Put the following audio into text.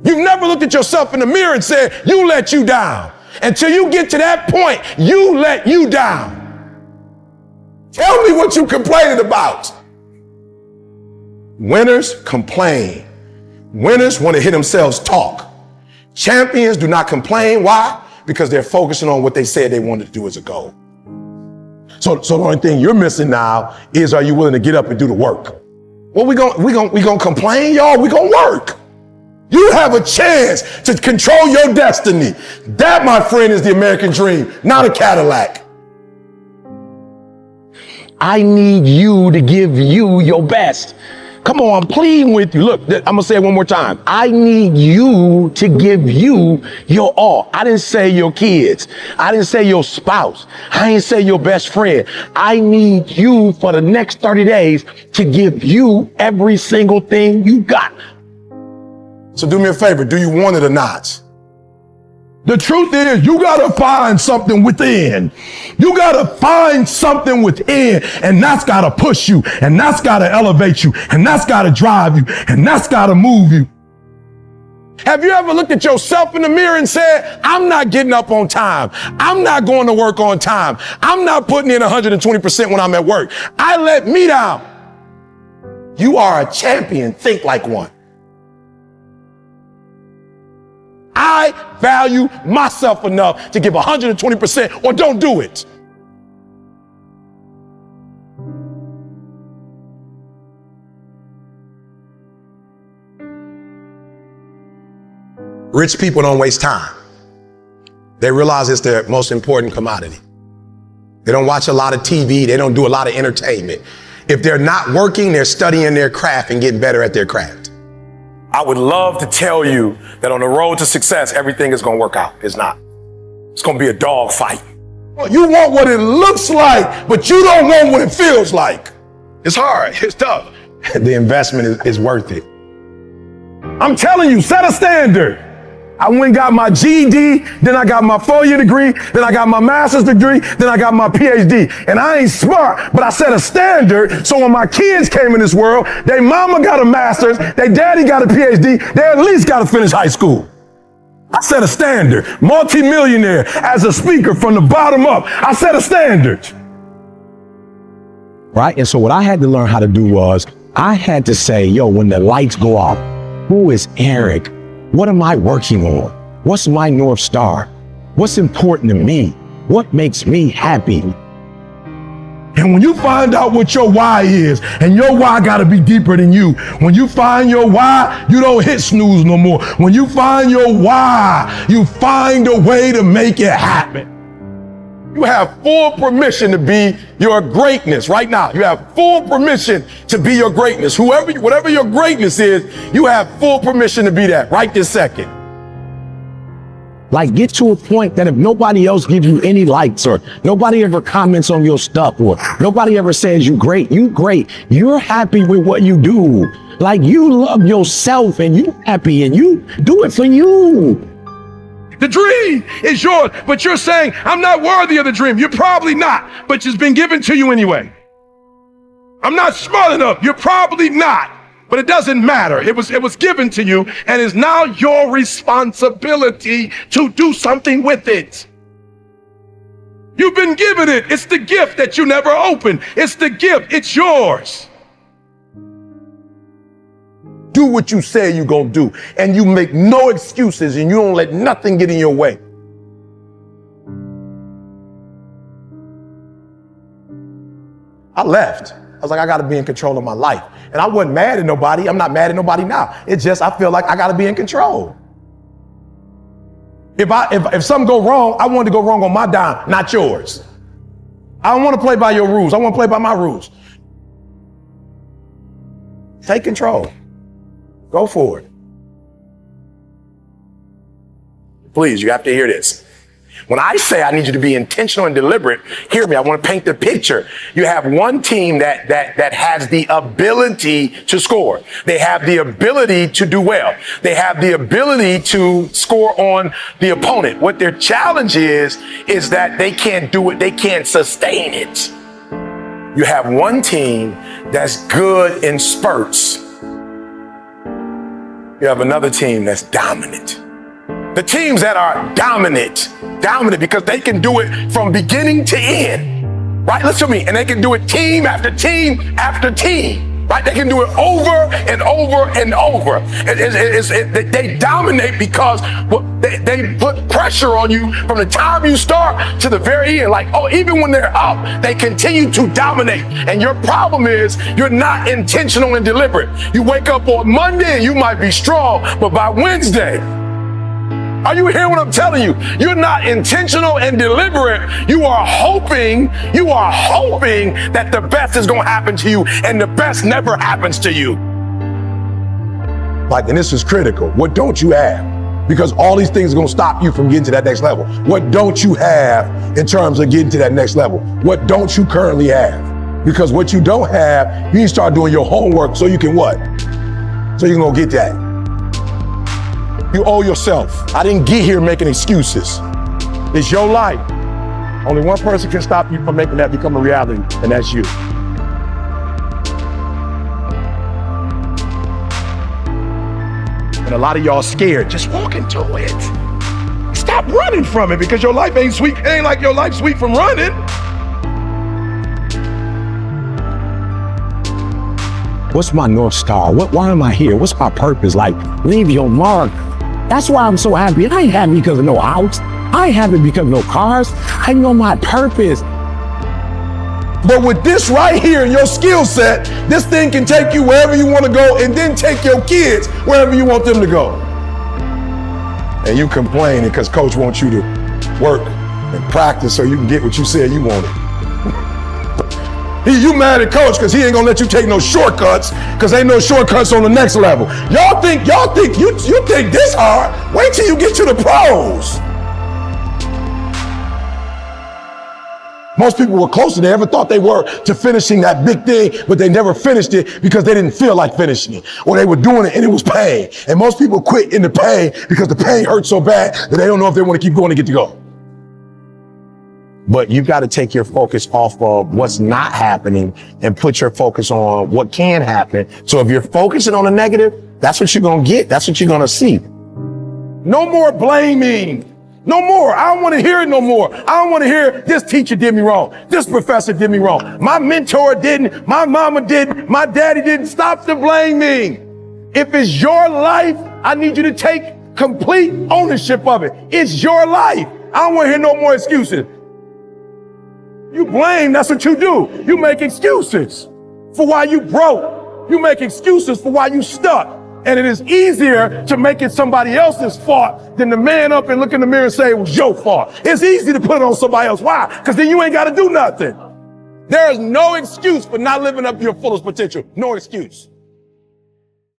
You've never looked at yourself in the mirror and said, you let you down. Until you get to that point, you let you down. Tell me what you complaining about. Winners complain. Winners want to hear themselves talk. Champions do not complain. Why? Because they're focusing on what they said they wanted to do as a goal. So the only thing you're missing now is, are you willing to get up and do the work? Well, we gonna complain, y'all. We gonna work. You have a chance to control your destiny. That, my friend, is the American dream, not a Cadillac. I need you to give you your best. Come on, I'm pleading with you. Look, I'm gonna say it one more time. I need you to give you your all. I didn't say your kids. I didn't say your spouse. I didn't say your best friend. I need you for the next 30 days to give you every single thing you got. So do me a favor. Do you want it or not? The truth is, you gotta find something within. You gotta find something within, and that's gotta push you, and that's gotta elevate you, and that's gotta drive you, and that's gotta move you. Have you ever looked at yourself in the mirror and said, I'm not getting up on time. I'm not going to work on time. I'm not putting in 120% when I'm at work. I let me down. You are a champion. Think like one. I value myself enough to give 120% or don't do it. Rich people don't waste time. They realize it's their most important commodity. They don't watch a lot of TV. They don't do a lot of entertainment. If they're not working, they're studying their craft and getting better at their craft. I would love to tell you that on the road to success, everything is going to work out. It's not. It's going to be a dog fight. You want what it looks like, but you don't want what it feels like. It's hard. It's tough. The investment is worth it. I'm telling you, set a standard. I went and got my GED, then I got my 4-year degree, then I got my master's degree, then I got my PhD. And I ain't smart, but I set a standard so when my kids came in this world, they mama got a master's, they daddy got a PhD, they at least got to finish high school. I set a standard. Multi-millionaire as a speaker from the bottom up. I set a standard. Right? And so what I had to learn how to do was I had to say, yo, when the lights go off, who is Eric? What am I working on? What's my North Star? What's important to me? What makes me happy? And when you find out what your why is, and your why gotta be deeper than you, when you find your why, you don't hit snooze no more. When you find your why, you find a way to make it happen. You have full permission to be your greatness right now. You have full permission to be your greatness. Whatever your greatness is, you have full permission to be that right this second. Like, get to a point that if nobody else gives you any likes, or nobody ever comments on your stuff, or nobody ever says you great, you're happy with what you do. Like, you love yourself and you happy and you do it for you. The dream is yours, but you're saying, I'm not worthy of the dream. You're probably not, but it's been given to you anyway. I'm not smart enough. You're probably not, but it doesn't matter. It was given to you, and it's now your responsibility to do something with it. You've been given it. It's the gift that you never opened. It's the gift. It's yours. Do what you say you're going to do, and you make no excuses, and you don't let nothing get in your way. I left. I was like, I got to be in control of my life. And I wasn't mad at nobody. I'm not mad at nobody now. It's just I feel like I got to be in control. If something go wrong, I want to go wrong on my dime, not yours. I don't want to play by your rules. I want to play by my rules. Take control. Go for it. Please, you have to hear this. When I say I need you to be intentional and deliberate, hear me. I want to paint the picture. You have one team that has the ability to score. They have the ability to do well. They have the ability to score on the opponent. What their challenge is that they can't do it. They can't sustain it. You have one team that's good in spurts. You You have another team that's dominant. The teams that are dominant because they can do it from beginning to end, right? Listen to me. And they can do it team after team after team, right? They can do it over and over and over. They dominate because they put pressure on you from the time you start to the very end. Like, oh, even when they're up, they continue to dominate. And your problem is you're not intentional and deliberate. You wake up on Monday and you might be strong, but by Wednesday, are you hearing what I'm telling you? You're not intentional and deliberate. You are hoping that the best is going to happen to you, and the best never happens to you. Like, and this is critical. What don't you have? Because all these things are going to stop you from getting to that next level. What don't you have in terms of getting to that next level? What don't you currently have? Because what you don't have, you need to start doing your homework so you can what? So you can go get that. You owe yourself. I didn't get here making excuses. It's your life. Only one person can stop you from making that become a reality, and that's you. And a lot of y'all scared. Just walk into it. Stop running from it, because your life ain't sweet. It ain't like your life's sweet from running. What's my North Star? Why am I here? What's my purpose? Like, leave your mark. That's why I'm so happy. I ain't happy because of no house. I ain't happy because of no cars. I know my purpose. But with this right here, your skill set, this thing can take you wherever you want to go, and then take your kids wherever you want them to go. And you complaining because coach wants you to work and practice so you can get what you said you wanted. You mad at coach because he ain't gonna let you take no shortcuts, because ain't no shortcuts on the next level. Y'all think you think this hard? Wait till you get to the pros. Most people were closer than they ever thought they were to finishing that big thing, but they never finished it because they didn't feel like finishing it, or they were doing it and it was pain. And most people quit in the pain because the pain hurt so bad that they don't know if they want to keep going to get to go. But you've got to take your focus off of what's not happening and put your focus on what can happen. So if you're focusing on the negative, that's what you're going to get. That's what you're going to see. No more blaming. No more. I don't want to hear it no more. I don't want to hear this teacher did me wrong. This professor did me wrong. My mentor didn't. My mama didn't. My daddy didn't. Stop the blaming. If it's your life, I need you to take complete ownership of it. It's your life. I don't want to hear no more excuses. You blame, that's what you do. You make excuses for why you broke. You make excuses for why you stuck. And it is easier to make it somebody else's fault than to man up and look in the mirror and say it was your fault. It's easy to put it on somebody else. Why? Because then you ain't got to do nothing. There is no excuse for not living up to your fullest potential. No excuse.